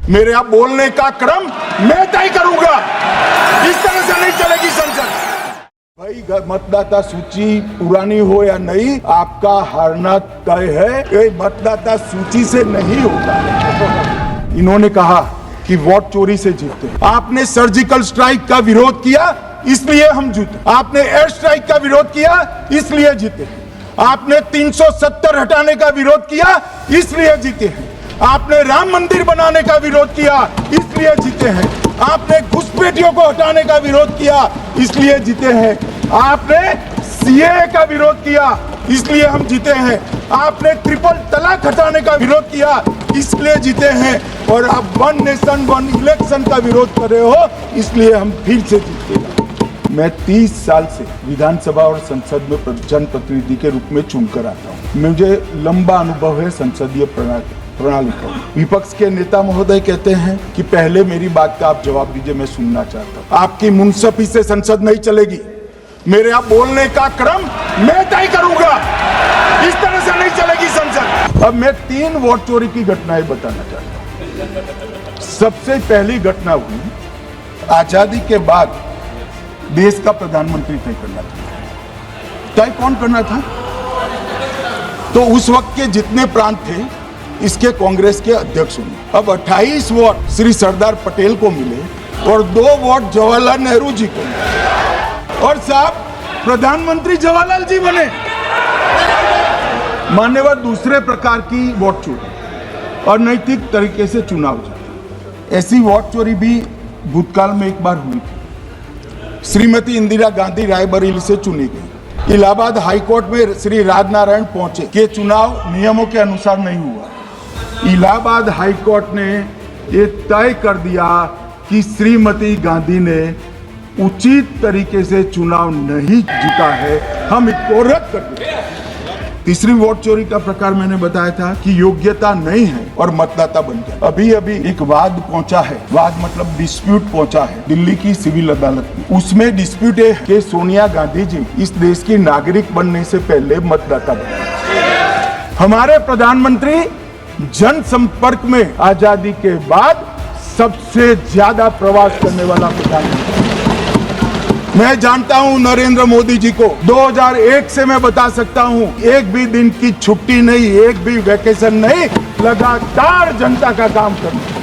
मेरे यहाँ बोलने का क्रम मैं तय करूंगा। इस तरह से नहीं चलेगी संसद। भाई मतदाता सूची पुरानी हो या नहीं, आपका हारना तय है। ये मतदाता सूची से नहीं होता। इन्होंने कहा कि वोट चोरी से जीते। आपने सर्जिकल स्ट्राइक का विरोध किया, इसलिए हम जीते। आपने एयर स्ट्राइक का विरोध किया, इसलिए जीते। आपने 370 हटाने का विरोध किया, इसलिए जीते हैं। आपने राम मंदिर बनाने का विरोध किया, इसलिए जीते हैं। आपने घुसपैठियों को हटाने का विरोध किया, इसलिए जीते हैं। आपने सीएए का विरोध किया, इसलिए हम जीते हैं। आपने ट्रिपल तलाक हटाने का विरोध किया, इसलिए जीते हैं। और आप वन नेशन वन इलेक्शन का विरोध कर रहे हो, इसलिए हम फिर से जीते हैं। मैं 30 साल से विधानसभा और संसद में जनप्रतिनिधि के रूप में चुनकर आता हूँ। मुझे लंबा अनुभव है संसदीय प्रणाली का। विपक्ष के नेता महोदय कहते हैं कि पहले मेरी बात का आप जवाब दीजिए, मैं सुनना चाहता हूँ। आपकी मुनसफी से संसद नहीं चलेगी। मेरे यहाँ बोलने का क्रम मैं तय करूंगा। इस तरह से नहीं चलेगी संसद। अब मैं 3 वोट चोरी की घटनाएं बताना चाहता हूँ। सबसे पहली घटना हुई आजादी के बाद देश का प्रधानमंत्री तय करना था। तय कौन करना था? तो उस वक्त के जितने प्रांत थे, इसके कांग्रेस के अध्यक्ष होंगे। अब 28 वोट श्री सरदार पटेल को मिले और 2 वोट जवाहरलाल नेहरू जी को मिले। और साहब प्रधानमंत्री जवाहरलाल जी बने। मान्यवर दूसरे प्रकार की वोट चोरी और नैतिक तरीके से चुनाव जीता। ऐसी वोट चोरी भी भूतकाल में एक बार हुई थी। श्रीमती इंदिरा गांधी रायबरेली से चुनी गई। इलाहाबाद हाईकोर्ट में श्री राजनारायण पहुंचे कि चुनाव नियमों के अनुसार नहीं हुआ। इलाहाबाद हाईकोर्ट ने ये तय कर दिया कि श्रीमती गांधी ने उचित तरीके से चुनाव नहीं जीता है, हम इसको रद्द कर दें। तीसरी वोट चोरी का प्रकार मैंने बताया था कि योग्यता नहीं है और मतदाता बन गया। अभी अभी एक वाद पहुंचा है, वाद मतलब डिस्प्यूट पहुंचा है दिल्ली की सिविल अदालत में। उसमें डिस्प्यूट है कि सोनिया गांधी जी इस देश की नागरिक बनने से पहले मतदाता बने। हमारे प्रधानमंत्री जनसंपर्क में आजादी के बाद सबसे ज्यादा प्रवास करने वाला प्रधानमंत्री। मैं जानता हूं नरेंद्र मोदी जी को 2001 से मैं बता सकता हूं, एक भी दिन की छुट्टी नहीं, एक भी वैकेशन नहीं, लगातार जनता का काम करना।